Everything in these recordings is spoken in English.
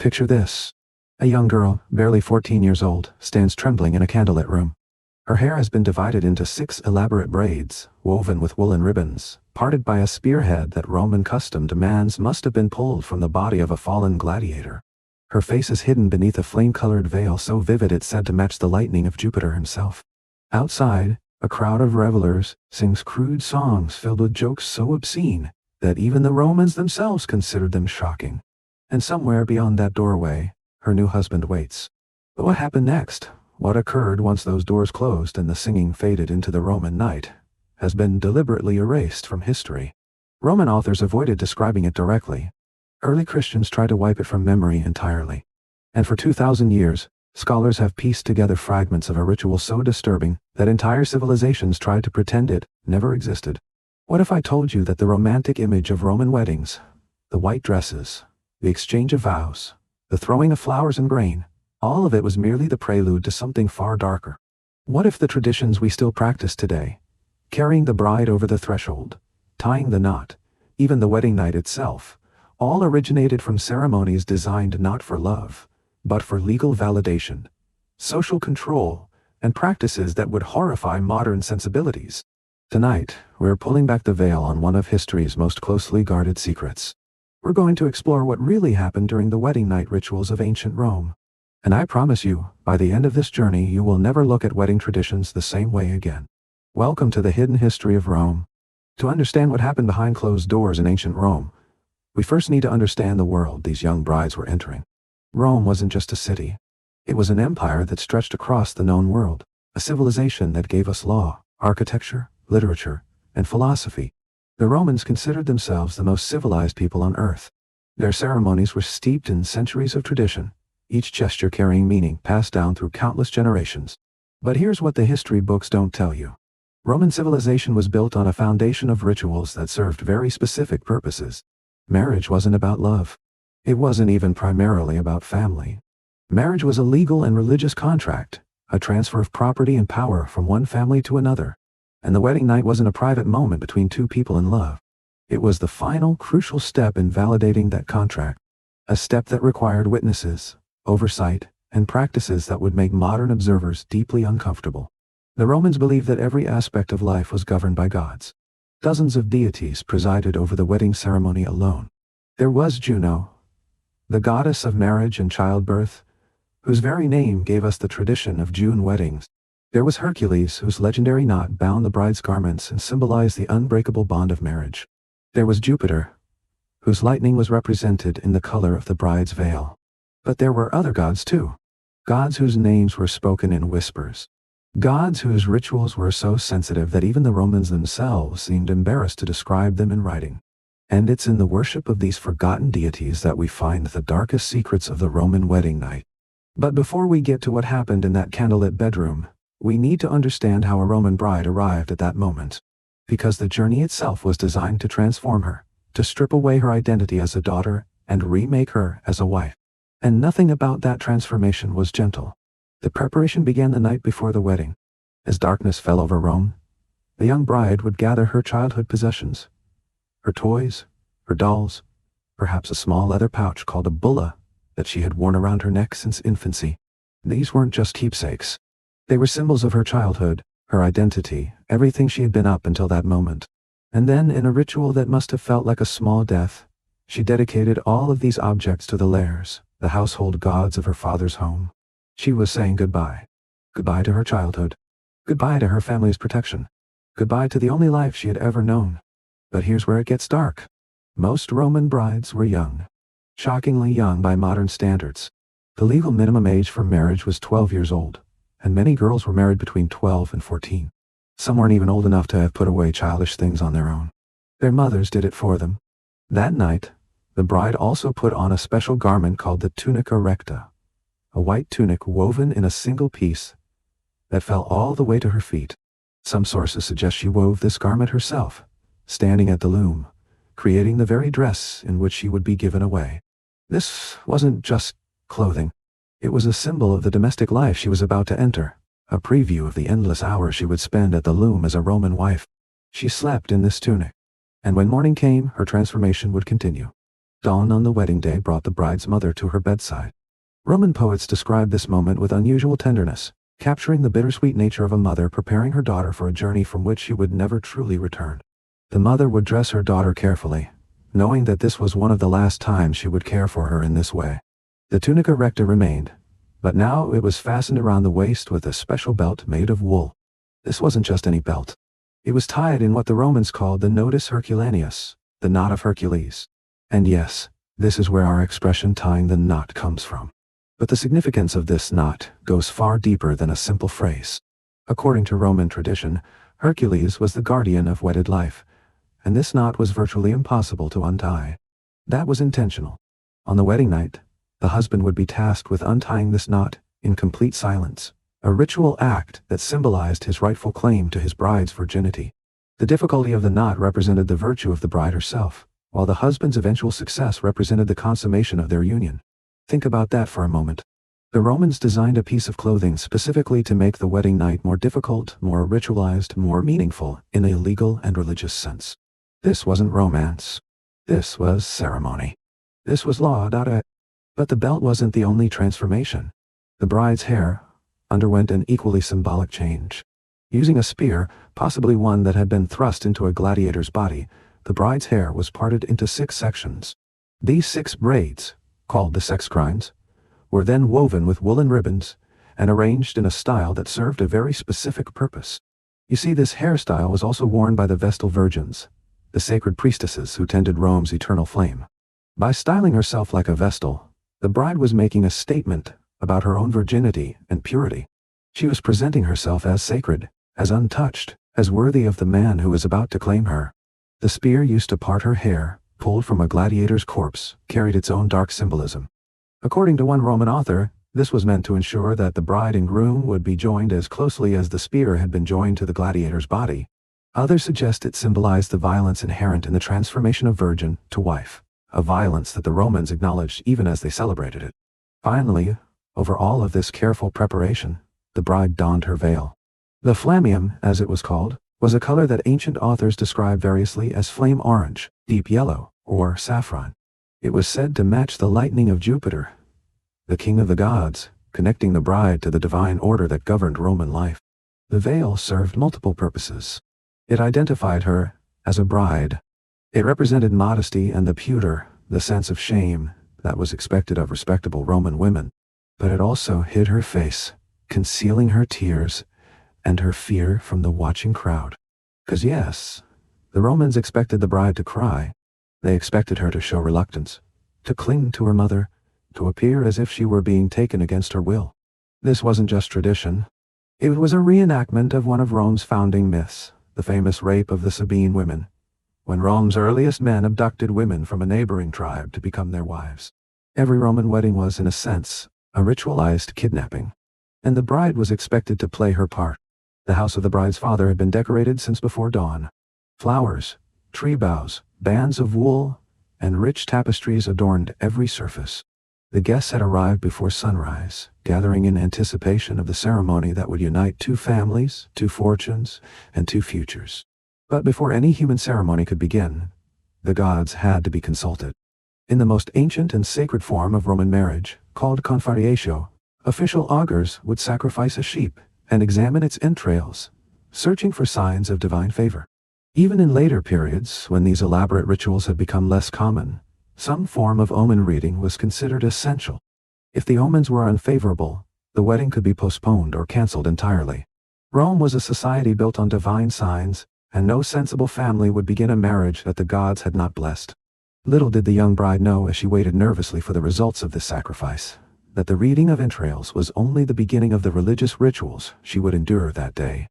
Picture this. A young girl, barely 14 years old, stands trembling in a candlelit room. Her hair has been divided into 6 elaborate braids, woven with woolen ribbons, parted by a spearhead that Roman custom demands must have been pulled from the body of a fallen gladiator. Her face is hidden beneath a flame-colored veil so vivid it's said to match the lightning of Jupiter himself. Outside, a crowd of revelers sings crude songs filled with jokes so obscene that even the Romans themselves considered them shocking. And somewhere beyond that doorway, her new husband waits. But what happened next? What occurred once those doors closed and the singing faded into the Roman night has been deliberately erased from history. Roman authors avoided describing it directly. Early Christians tried to wipe it from memory entirely. And for 2,000 years, scholars have pieced together fragments of a ritual so disturbing that entire civilizations tried to pretend it never existed. What if I told you that the romantic image of Roman weddings, the white dresses, the exchange of vows, the throwing of flowers and grain, all of it was merely the prelude to something far darker? What if the traditions we still practice today, carrying the bride over the threshold, tying the knot, even the wedding night itself, all originated from ceremonies designed not for love, but for legal validation, social control, and practices that would horrify modern sensibilities? Tonight, we're pulling back the veil on one of history's most closely guarded secrets. We're going to explore what really happened during the wedding night rituals of ancient Rome. And I promise you, by the end of this journey you will never look at wedding traditions the same way again. Welcome to the hidden history of Rome. To understand what happened behind closed doors in ancient Rome, we first need to understand the world these young brides were entering. Rome wasn't just a city. It was an empire that stretched across the known world, a civilization that gave us law, architecture, literature, and philosophy. The Romans considered themselves the most civilized people on earth. Their ceremonies were steeped in centuries of tradition, each gesture carrying meaning passed down through countless generations. But here's what the history books don't tell you. Roman civilization was built on a foundation of rituals that served very specific purposes. Marriage wasn't about love. It wasn't even primarily about family. Marriage was a legal and religious contract, a transfer of property and power from one family to another. And the wedding night wasn't a private moment between two people in love. It was the final, crucial step in validating that contract. A step that required witnesses, oversight, and practices that would make modern observers deeply uncomfortable. The Romans believed that every aspect of life was governed by gods. Dozens of deities presided over the wedding ceremony alone. There was Juno, the goddess of marriage and childbirth, whose very name gave us the tradition of June weddings. There was Hercules, whose legendary knot bound the bride's garments and symbolized the unbreakable bond of marriage. There was Jupiter, whose lightning was represented in the color of the bride's veil. But there were other gods too. Gods whose names were spoken in whispers. Gods whose rituals were so sensitive that even the Romans themselves seemed embarrassed to describe them in writing. And it's in the worship of these forgotten deities that we find the darkest secrets of the Roman wedding night. But before we get to what happened in that candlelit bedroom, we need to understand how a Roman bride arrived at that moment. Because the journey itself was designed to transform her, to strip away her identity as a daughter, and remake her as a wife. And nothing about that transformation was gentle. The preparation began the night before the wedding. As darkness fell over Rome, the young bride would gather her childhood possessions. Her toys, her dolls, perhaps a small leather pouch called a bulla that she had worn around her neck since infancy. These weren't just keepsakes. They were symbols of her childhood, her identity, everything she had been up until that moment. And then, in a ritual that must have felt like a small death, she dedicated all of these objects to the Lares, the household gods of her father's home. She was saying goodbye. Goodbye to her childhood. Goodbye to her family's protection. Goodbye to the only life she had ever known. But here's where it gets dark. Most Roman brides were young. Shockingly young by modern standards. The legal minimum age for marriage was 12 years old, and many girls were married between 12 and 14. Some weren't even old enough to have put away childish things on their own. Their mothers did it for them. That night, the bride also put on a special garment called the tunica recta, a white tunic woven in a single piece that fell all the way to her feet. Some sources suggest she wove this garment herself, standing at the loom, creating the very dress in which she would be given away. This wasn't just clothing. It was a symbol of the domestic life she was about to enter, a preview of the endless hours she would spend at the loom as a Roman wife. She slept in this tunic, and when morning came, her transformation would continue. Dawn on the wedding day brought the bride's mother to her bedside. Roman poets describe this moment with unusual tenderness, capturing the bittersweet nature of a mother preparing her daughter for a journey from which she would never truly return. The mother would dress her daughter carefully, knowing that this was one of the last times she would care for her in this way. The tunica recta remained, but now it was fastened around the waist with a special belt made of wool. This wasn't just any belt. It was tied in what the Romans called the nodus Herculaneus, the knot of Hercules. And yes, this is where our expression tying the knot comes from. But the significance of this knot goes far deeper than a simple phrase. According to Roman tradition, Hercules was the guardian of wedded life, and this knot was virtually impossible to untie. That was intentional. On the wedding night, the husband would be tasked with untying this knot in complete silence, a ritual act that symbolized his rightful claim to his bride's virginity. The difficulty of the knot represented the virtue of the bride herself, while the husband's eventual success represented the consummation of their union. Think about that for a moment. The Romans designed a piece of clothing specifically to make the wedding night more difficult, more ritualized, more meaningful in a legal and religious sense. This wasn't romance. This was ceremony. This was law. But the belt wasn't the only transformation. The bride's hair underwent an equally symbolic change. Using a spear, possibly one that had been thrust into a gladiator's body, the bride's hair was parted into 6 sections. These 6 braids, called the sex crimes, were then woven with woolen ribbons and arranged in a style that served a very specific purpose. You see, this hairstyle was also worn by the Vestal Virgins, the sacred priestesses who tended Rome's eternal flame. By styling herself like a Vestal, the bride was making a statement about her own virginity and purity. She was presenting herself as sacred, as untouched, as worthy of the man who was about to claim her. The spear used to part her hair, pulled from a gladiator's corpse, carried its own dark symbolism. According to one Roman author, this was meant to ensure that the bride and groom would be joined as closely as the spear had been joined to the gladiator's body. Others suggest it symbolized the violence inherent in the transformation of virgin to wife, a violence that the Romans acknowledged even as they celebrated it. Finally, over all of this careful preparation, the bride donned her veil. The flammeum, as it was called, was a color that ancient authors describe variously as flame orange, deep yellow, or saffron. It was said to match the lightning of Jupiter, the king of the gods, connecting the bride to the divine order that governed Roman life. The veil served multiple purposes. It identified her as a bride. It represented modesty and the pudor, the sense of shame that was expected of respectable Roman women. But it also hid her face, concealing her tears and her fear from the watching crowd. 'Cause yes, the Romans expected the bride to cry. They expected her to show reluctance, to cling to her mother, to appear as if she were being taken against her will. This wasn't just tradition. It was a reenactment of one of Rome's founding myths, the famous rape of the Sabine women, when Rome's earliest men abducted women from a neighboring tribe to become their wives. Every Roman wedding was, in a sense, a ritualized kidnapping, and the bride was expected to play her part. The house of the bride's father had been decorated since before dawn. Flowers, tree boughs, bands of wool, and rich tapestries adorned every surface. The guests had arrived before sunrise, gathering in anticipation of the ceremony that would unite 2 families, 2 fortunes, and 2 futures. But before any human ceremony could begin, the gods had to be consulted. In the most ancient and sacred form of Roman marriage, called confariatio, official augurs would sacrifice a sheep and examine its entrails, searching for signs of divine favor. Even in later periods, when these elaborate rituals had become less common, some form of omen reading was considered essential. If the omens were unfavorable, the wedding could be postponed or canceled entirely. Rome was a society built on divine signs, and no sensible family would begin a marriage that the gods had not blessed. Little did the young bride know, as she waited nervously for the results of this sacrifice, that the reading of entrails was only the beginning of the religious rituals she would endure that day.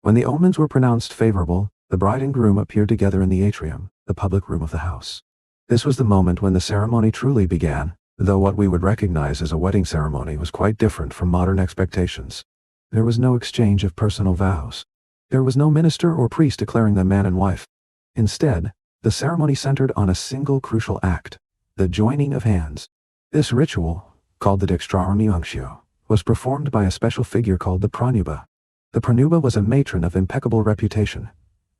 When the omens were pronounced favorable, the bride and groom appeared together in the atrium, the public room of the house. This was the moment when the ceremony truly began, though what we would recognize as a wedding ceremony was quite different from modern expectations. There was no exchange of personal vows. There was no minister or priest declaring them man and wife. Instead, the ceremony centered on a single crucial act, the joining of hands. This ritual, called the dextrarum iunctio, was performed by a special figure called the pronuba. The pronuba was a matron of impeccable reputation,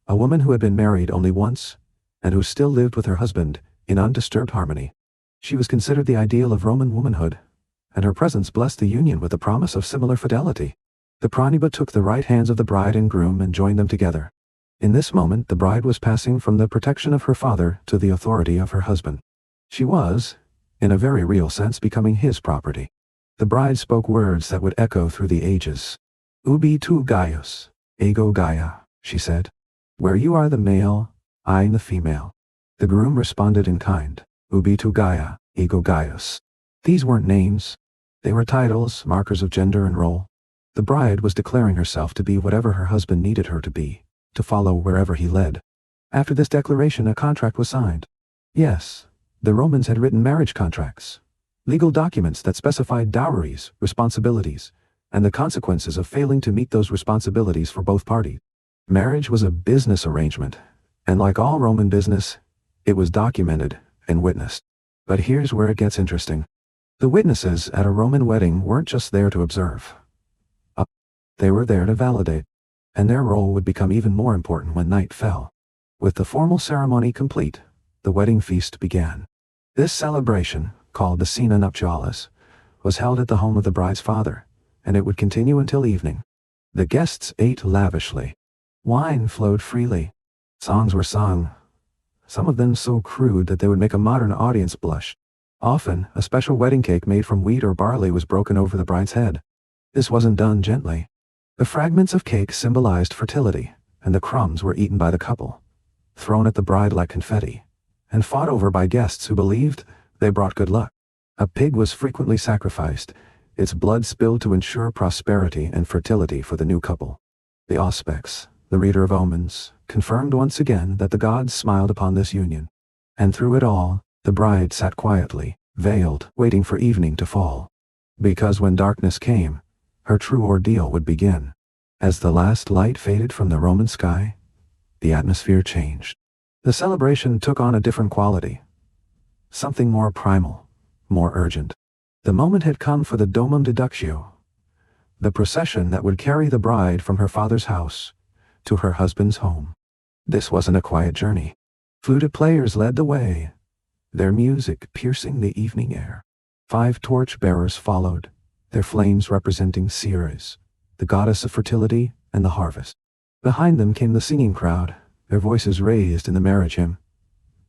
a woman who had been married only once, and who still lived with her husband in undisturbed harmony. She was considered the ideal of Roman womanhood, and her presence blessed the union with the promise of similar fidelity. The pranibha took the right hands of the bride and groom and joined them together. In this moment, the bride was passing from the protection of her father to the authority of her husband. She was, in a very real sense, becoming his property. The bride spoke words that would echo through the ages. Ubi tu Gaius, ego Gaia, she said. Where you are the male, I the female. The groom responded in kind. Ubi tu Gaia, ego Gaius. These weren't names. They were titles, markers of gender and role. The bride was declaring herself to be whatever her husband needed her to be, to follow wherever he led. After this declaration, a contract was signed. Yes, the Romans had written marriage contracts, legal documents that specified dowries, responsibilities, and the consequences of failing to meet those responsibilities for both parties. Marriage was a business arrangement, and like all Roman business, it was documented and witnessed. But here's where it gets interesting. The witnesses at a Roman wedding weren't just there to observe. They were there to validate, and their role would become even more important when night fell. With the formal ceremony complete, the wedding feast began. This celebration, called the Cena Nuptialis, was held at the home of the bride's father, and it would continue until evening. The guests ate lavishly. Wine flowed freely. Songs were sung, some of them so crude that they would make a modern audience blush. Often, a special wedding cake made from wheat or barley was broken over the bride's head. This wasn't done gently. The fragments of cake symbolized fertility, and the crumbs were eaten by the couple, thrown at the bride like confetti, and fought over by guests who believed they brought good luck. A pig was frequently sacrificed, its blood spilled to ensure prosperity and fertility for the new couple. The Auspex, the reader of omens, confirmed once again that the gods smiled upon this union. And through it all, the bride sat quietly, veiled, waiting for evening to fall. Because when darkness came, her true ordeal would begin. As the last light faded from the Roman sky, the atmosphere changed. The celebration took on a different quality. Something more primal, more urgent. The moment had come for the Domum Deductio, the procession that would carry the bride from her father's house to her husband's home. This wasn't a quiet journey. Fluted players led the way, their music piercing the evening air. 5 torch-bearers followed, their flames representing Ceres, the goddess of fertility and the harvest. Behind them came the singing crowd, their voices raised in the marriage hymn,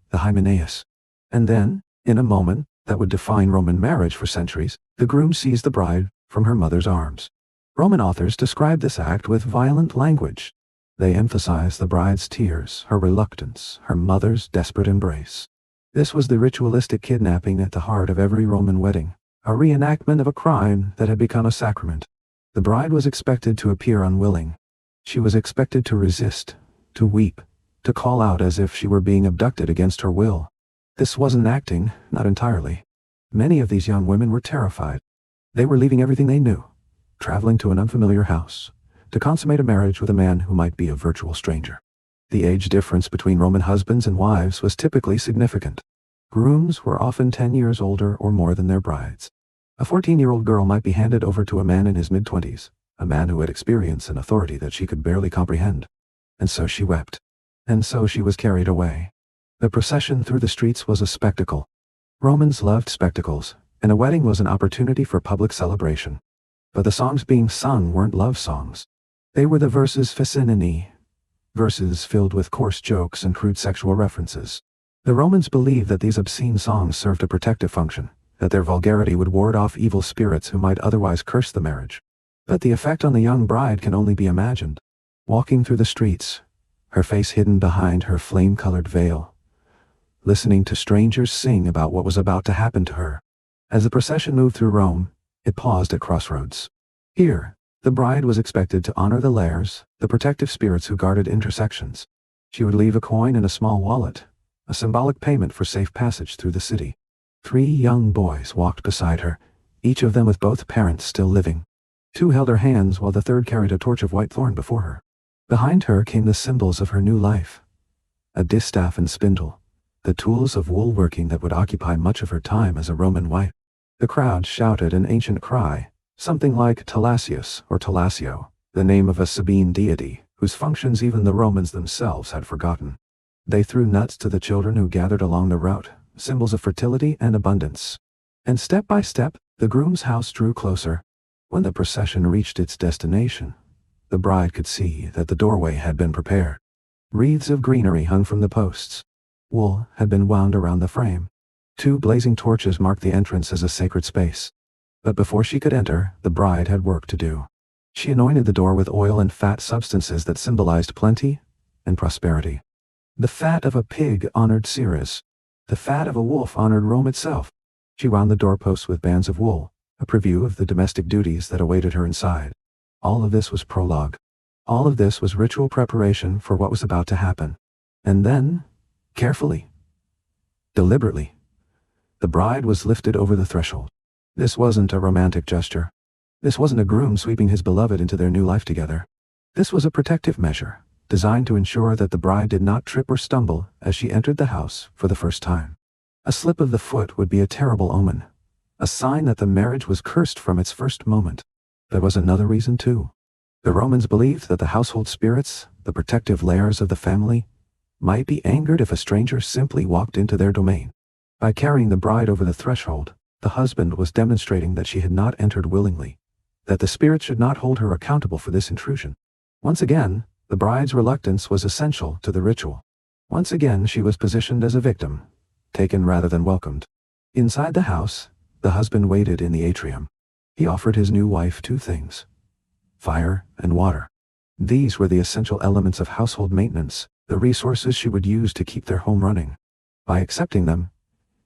the Hymenaeus. And then, in a moment that would define Roman marriage for centuries, the groom seized the bride from her mother's arms. Roman authors describe this act with violent language. They emphasize the bride's tears, her reluctance, her mother's desperate embrace. This was the ritualistic kidnapping at the heart of every Roman wedding, a reenactment of a crime that had become a sacrament. The bride was expected to appear unwilling. She was expected to resist, to weep, to call out as if she were being abducted against her will. This wasn't acting, not entirely. Many of these young women were terrified. They were leaving everything they knew, traveling to an unfamiliar house, to consummate a marriage with a man who might be a virtual stranger. The age difference between Roman husbands and wives was typically significant. Grooms were often 10 years older or more than their brides. A 14-year-old girl might be handed over to a man in his mid-20s, a man who had experience and authority that she could barely comprehend. And so she wept. And so she was carried away. The procession through the streets was a spectacle. Romans loved spectacles, and a wedding was an opportunity for public celebration. But the songs being sung weren't love songs. They were the verses Fecinini, verses filled with coarse jokes and crude sexual references. The Romans believed that these obscene songs served a protective function, that their vulgarity would ward off evil spirits who might otherwise curse the marriage. But the effect on the young bride can only be imagined. Walking through the streets, her face hidden behind her flame-colored veil, listening to strangers sing about what was about to happen to her. As the procession moved through Rome, it paused at crossroads. Here, the bride was expected to honor the lares, the protective spirits who guarded intersections. She would leave a coin in a small wallet, a symbolic payment for safe passage through the city. 3 young boys walked beside her, each of them with both parents still living. 2 held her hands while the third carried a torch of white thorn before her. Behind her came the symbols of her new life. A distaff and spindle, the tools of woolworking that would occupy much of her time as a Roman wife. The crowd shouted an ancient cry, something like Talasius or Talasio, the name of a Sabine deity, whose functions even the Romans themselves had forgotten. They threw nuts to the children who gathered along the route, symbols of fertility and abundance. And step by step, the groom's house drew closer. When the procession reached its destination, the bride could see that the doorway had been prepared. Wreaths of greenery hung from the posts. Wool had been wound around the frame. 2 blazing torches marked the entrance as a sacred space. But before she could enter, the bride had work to do. She anointed the door with oil and fat substances that symbolized plenty and prosperity. The fat of a pig honored Ceres. The fat of a wolf honored Rome itself. She wound the doorposts with bands of wool, a preview of the domestic duties that awaited her inside. All of this was prologue. All of this was ritual preparation for what was about to happen. And then, carefully, deliberately, the bride was lifted over the threshold. This wasn't a romantic gesture. This wasn't a groom sweeping his beloved into their new life together. This was a protective measure, designed to ensure that the bride did not trip or stumble as she entered the house for the first time. A slip of the foot would be a terrible omen, a sign that the marriage was cursed from its first moment. There was another reason too. The Romans believed that the household spirits, the protective layers of the family, might be angered if a stranger simply walked into their domain. By carrying the bride over the threshold, the husband was demonstrating that she had not entered willingly, that the spirit should not hold her accountable for this intrusion. Once again, the bride's reluctance was essential to the ritual. Once again, she was positioned as a victim, taken rather than welcomed. Inside the house, the husband waited in the atrium. He offered his new wife 2 things: fire and water. These were the essential elements of household maintenance, the resources she would use to keep their home running. By accepting them,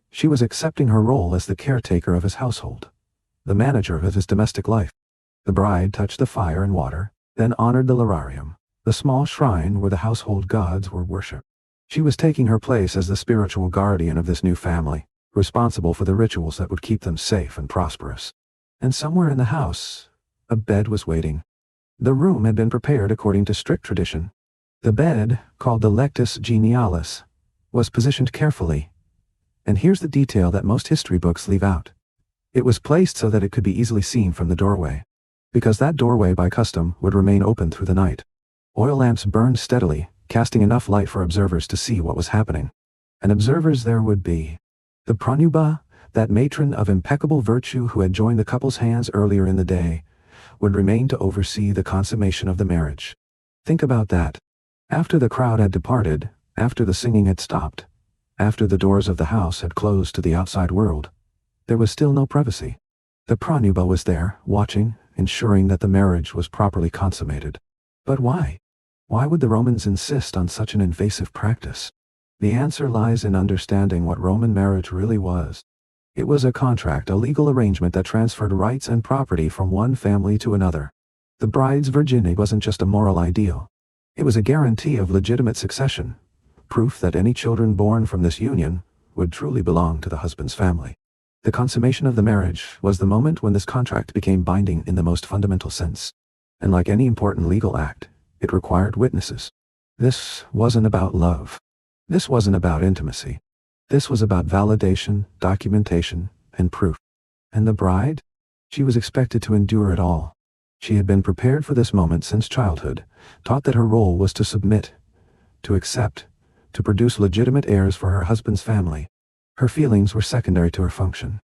she was accepting her role as the caretaker of his household, the manager of his domestic life. The bride touched the fire and water, then honored the lararium, the small shrine where the household gods were worshipped. She was taking her place as the spiritual guardian of this new family, responsible for the rituals that would keep them safe and prosperous. And somewhere in the house, a bed was waiting. The room had been prepared according to strict tradition. The bed, called the lectus genialis, was positioned carefully. And here's the detail that most history books leave out. It was placed so that it could be easily seen from the doorway, because that doorway by custom would remain open through the night. Oil lamps burned steadily, casting enough light for observers to see what was happening. And observers there would be. The pronuba, that matron of impeccable virtue who had joined the couple's hands earlier in the day, would remain to oversee the consummation of the marriage. Think about that. After the crowd had departed, after the singing had stopped, after the doors of the house had closed to the outside world, there was still no privacy. The pronuba was there, watching, ensuring that the marriage was properly consummated. But why? Why would the Romans insist on such an invasive practice? The answer lies in understanding what Roman marriage really was. It was a contract, a legal arrangement that transferred rights and property from one family to another. The bride's virginity wasn't just a moral ideal. It was a guarantee of legitimate succession, proof that any children born from this union would truly belong to the husband's family. The consummation of the marriage was the moment when this contract became binding in the most fundamental sense. And like any important legal act, it required witnesses. This wasn't about love. This wasn't about intimacy. This was about validation, documentation, and proof. And the bride? She was expected to endure it all. She had been prepared for this moment since childhood, taught that her role was to submit, to accept, to produce legitimate heirs for her husband's family. Her feelings were secondary to her function.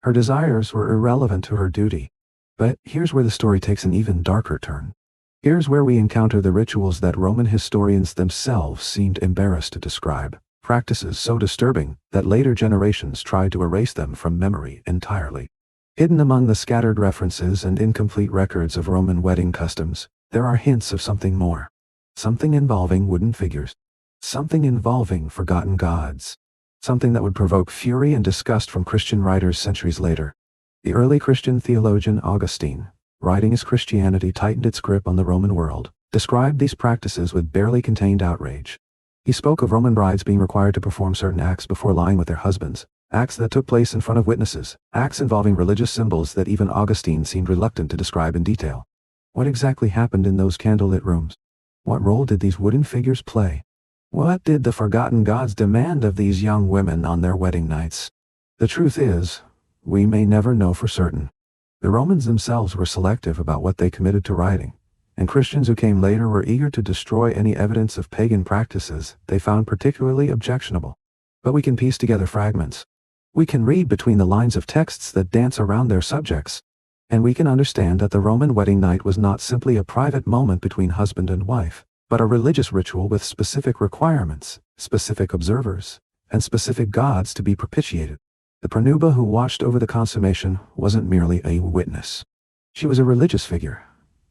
Her desires were irrelevant to her duty. But here's where the story takes an even darker turn. Here's where we encounter the rituals that Roman historians themselves seemed embarrassed to describe, practices so disturbing that later generations tried to erase them from memory entirely. Hidden among the scattered references and incomplete records of Roman wedding customs, there are hints of something more. Something involving wooden figures. Something involving forgotten gods. Something that would provoke fury and disgust from Christian writers centuries later. The early Christian theologian Augustine, writing his Christianity tightened its grip on the Roman world, described these practices with barely contained outrage. He spoke of Roman brides being required to perform certain acts before lying with their husbands, acts that took place in front of witnesses, acts involving religious symbols that even Augustine seemed reluctant to describe in detail. What exactly happened in those candlelit rooms? What role did these wooden figures play? What did the forgotten gods demand of these young women on their wedding nights? The truth is, we may never know for certain. The Romans themselves were selective about what they committed to writing, and Christians who came later were eager to destroy any evidence of pagan practices they found particularly objectionable. But we can piece together fragments. We can read between the lines of texts that dance around their subjects. And we can understand that the Roman wedding night was not simply a private moment between husband and wife, but a religious ritual with specific requirements, specific observers, and specific gods to be propitiated. The Pronuba who watched over the consummation wasn't merely a witness. She was a religious figure,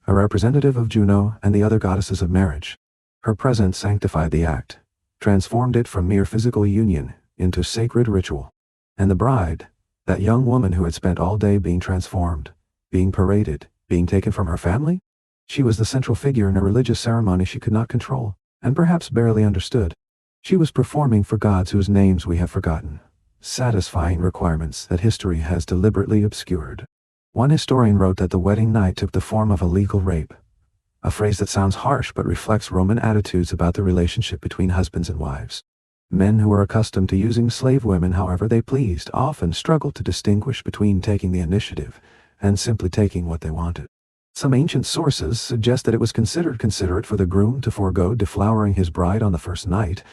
a representative of Juno and the other goddesses of marriage. Her presence sanctified the act, transformed it from mere physical union into sacred ritual. And the bride, that young woman who had spent all day being transformed, being paraded, being taken from her family? She was the central figure in a religious ceremony she could not control, and perhaps barely understood. She was performing for gods whose names we have forgotten, satisfying requirements that history has deliberately obscured. One historian wrote that the wedding night took the form of a legal rape, a phrase that sounds harsh but reflects Roman attitudes about the relationship between husbands and wives. Men who were accustomed to using slave women however they pleased often struggled to distinguish between taking the initiative and simply taking what they wanted. Some ancient sources suggest that it was considered considerate for the groom to forego deflowering his bride on the first night,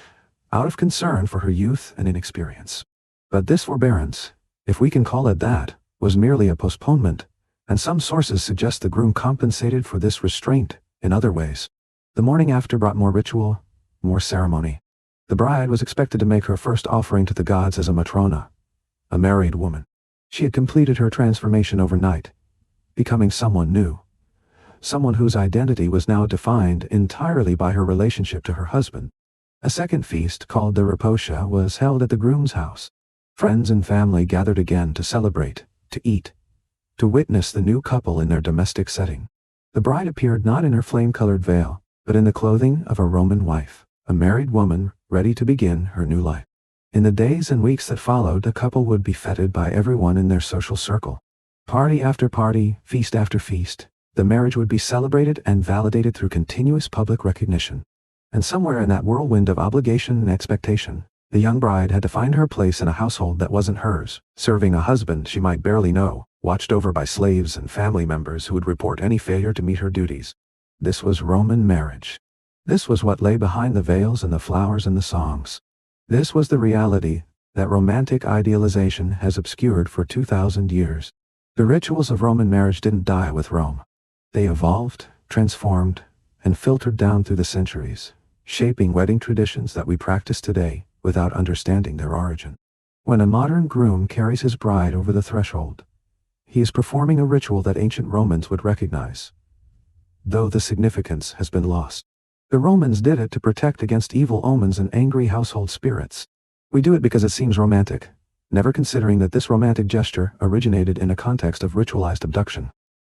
out of concern for her youth and inexperience. But this forbearance, if we can call it that, was merely a postponement, and some sources suggest the groom compensated for this restraint in other ways. The morning after brought more ritual, more ceremony. The bride was expected to make her first offering to the gods as a matrona, a married woman. She had completed her transformation overnight, becoming someone new, someone whose identity was now defined entirely by her relationship to her husband. A second feast, called the Reposha, was held at the groom's house. Friends and family gathered again to celebrate, to eat, to witness the new couple in their domestic setting. The bride appeared not in her flame-colored veil, but in the clothing of a Roman wife, a married woman ready to begin her new life. In the days and weeks that followed, the couple would be feted by everyone in their social circle. Party after party, feast after feast, the marriage would be celebrated and validated through continuous public recognition. And somewhere in that whirlwind of obligation and expectation, the young bride had to find her place in a household that wasn't hers, serving a husband she might barely know, watched over by slaves and family members who would report any failure to meet her duties. This was Roman marriage. This was what lay behind the veils and the flowers and the songs. This was the reality that romantic idealization has obscured for 2,000 years. The rituals of Roman marriage didn't die with Rome. They evolved, transformed, and filtered down through the centuries, shaping wedding traditions that we practice today without understanding their origin. When a modern groom carries his bride over the threshold, he is performing a ritual that ancient Romans would recognize, though the significance has been lost. The Romans did it to protect against evil omens and angry household spirits. We do it because it seems romantic, never considering that this romantic gesture originated in a context of ritualized abduction.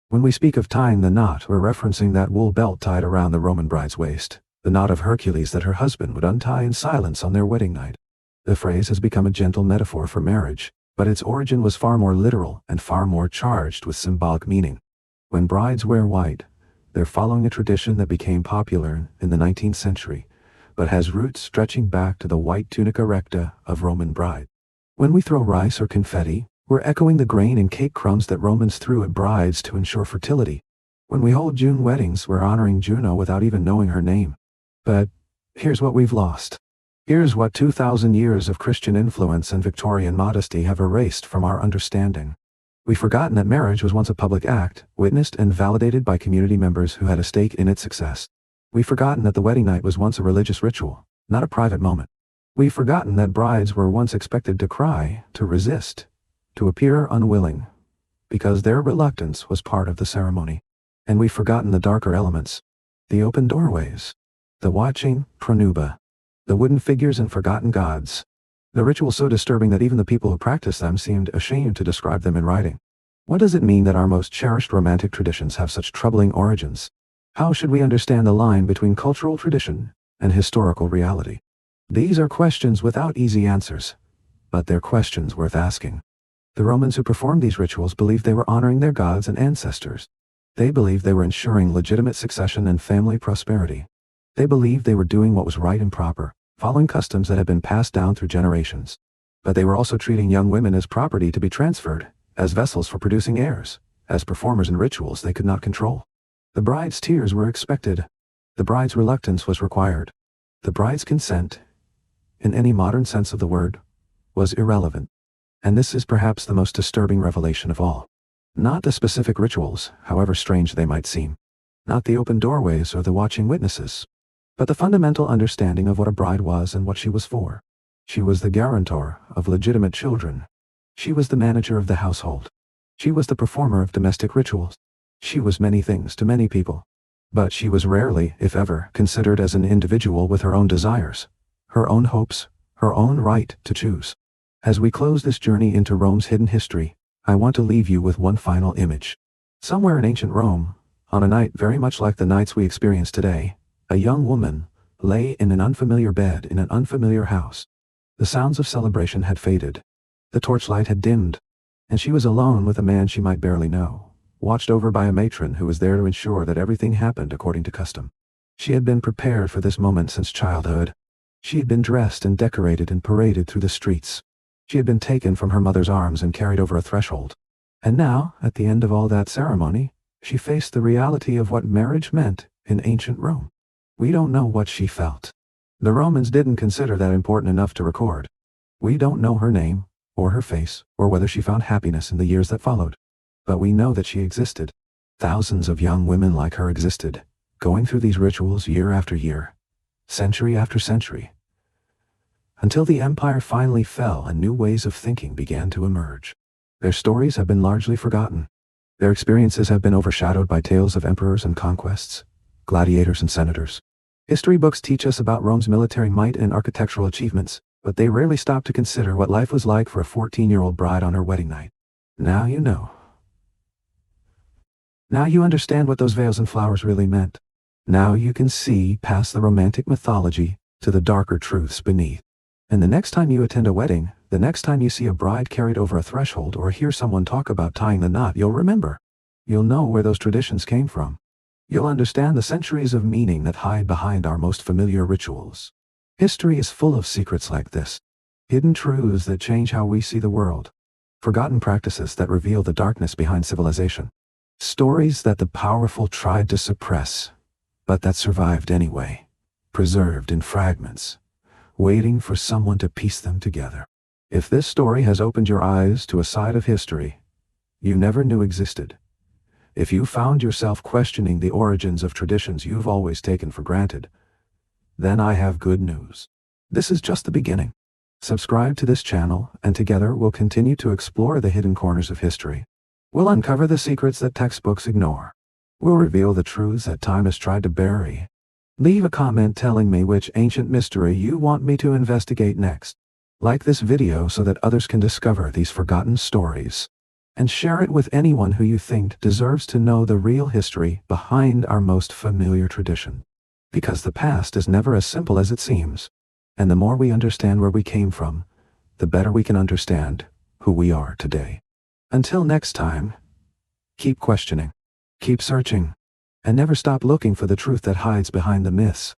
When we speak of tying the knot, we're referencing that wool belt tied around the Roman bride's waist, the knot of Hercules that her husband would untie in silence on their wedding night. The phrase has become a gentle metaphor for marriage, but its origin was far more literal and far more charged with symbolic meaning. When brides wear white, they're following a tradition that became popular in the 19th century, but has roots stretching back to the white tunica recta of Roman bride. When we throw rice or confetti, we're echoing the grain and cake crumbs that Romans threw at brides to ensure fertility. When we hold June weddings, we're honoring Juno without even knowing her name. But here's what we've lost. Here's what 2,000 years of Christian influence and Victorian modesty have erased from our understanding. We've forgotten that marriage was once a public act, witnessed and validated by community members who had a stake in its success. We've forgotten that the wedding night was once a religious ritual, not a private moment. We've forgotten that brides were once expected to cry, to resist, to appear unwilling, because their reluctance was part of the ceremony. And we've forgotten the darker elements, the open doorways, the watching pronuba, the wooden figures and forgotten gods. The ritual so disturbing that even the people who practiced them seemed ashamed to describe them in writing. What does it mean that our most cherished romantic traditions have such troubling origins? How should we understand the line between cultural tradition and historical reality? These are questions without easy answers, but they're questions worth asking. The Romans who performed these rituals believed they were honoring their gods and ancestors. They believed they were ensuring legitimate succession and family prosperity. They believed they were doing what was right and proper, following customs that had been passed down through generations. But they were also treating young women as property to be transferred, as vessels for producing heirs, as performers in rituals they could not control. The bride's tears were expected. The bride's reluctance was required. The bride's consent, in any modern sense of the word, was irrelevant. And this is perhaps the most disturbing revelation of all. Not the specific rituals, however strange they might seem. Not the open doorways or the watching witnesses. But the fundamental understanding of what a bride was and what she was for. She was the guarantor of legitimate children. She was the manager of the household. She was the performer of domestic rituals. She was many things to many people. But she was rarely, if ever, considered as an individual with her own desires, her own hopes, her own right to choose. As we close this journey into Rome's hidden history, I want to leave you with one final image. Somewhere in ancient Rome, on a night very much like the nights we experience today, a young woman lay in an unfamiliar bed in an unfamiliar house. The sounds of celebration had faded. The torchlight had dimmed, and she was alone with a man she might barely know, watched over by a matron who was there to ensure that everything happened according to custom. She had been prepared for this moment since childhood. She had been dressed and decorated and paraded through the streets. She had been taken from her mother's arms and carried over a threshold. And now, at the end of all that ceremony, she faced the reality of what marriage meant in ancient Rome. We don't know what she felt. The Romans didn't consider that important enough to record. We don't know her name, or her face, or whether she found happiness in the years that followed. But we know that she existed. Thousands of young women like her existed, going through these rituals year after year, century after century, until the empire finally fell and new ways of thinking began to emerge. Their stories have been largely forgotten. Their experiences have been overshadowed by tales of emperors and conquests, gladiators and senators. History books teach us about Rome's military might and architectural achievements, but they rarely stop to consider what life was like for a 14-year-old bride on her wedding night. Now you know. Now you understand what those veils and flowers really meant. Now you can see past the romantic mythology to the darker truths beneath. And the next time you attend a wedding, the next time you see a bride carried over a threshold or hear someone talk about tying the knot, you'll remember. You'll know where those traditions came from. You'll understand the centuries of meaning that hide behind our most familiar rituals. History is full of secrets like this. Hidden truths that change how we see the world. Forgotten practices that reveal the darkness behind civilization. Stories that the powerful tried to suppress, but that survived anyway, preserved in fragments, waiting for someone to piece them together. If this story has opened your eyes to a side of history you never knew existed, if you found yourself questioning the origins of traditions you've always taken for granted, then I have good news. This is just the beginning. Subscribe to this channel, and together we'll continue to explore the hidden corners of history. We'll uncover the secrets that textbooks ignore. We'll reveal the truths that time has tried to bury. Leave a comment telling me which ancient mystery you want me to investigate next. Like this video so that others can discover these forgotten stories. And share it with anyone who you think deserves to know the real history behind our most familiar tradition. Because the past is never as simple as it seems. And the more we understand where we came from, the better we can understand who we are today. Until next time, keep questioning, keep searching, and never stop looking for the truth that hides behind the myths.